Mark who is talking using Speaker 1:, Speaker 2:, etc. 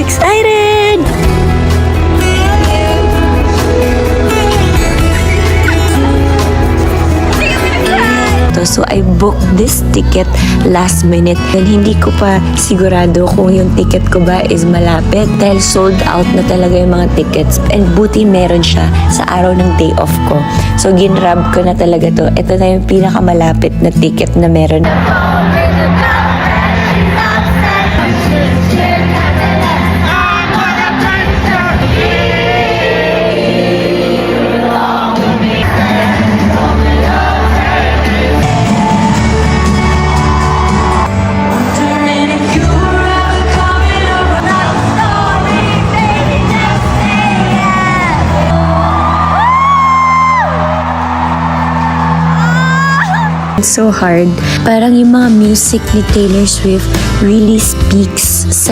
Speaker 1: excited! So I booked this ticket last minute and hindi ko pa sigurado kung yung ticket ko ba is malapit dahil sold out na talaga yung mga tickets, and buti meron siya sa araw ng day off ko. So ginrab ko na talaga to. Ito na yung pinakamalapit na ticket na meron. So hard. Parang yung mga music ni Taylor Swift really speaks sa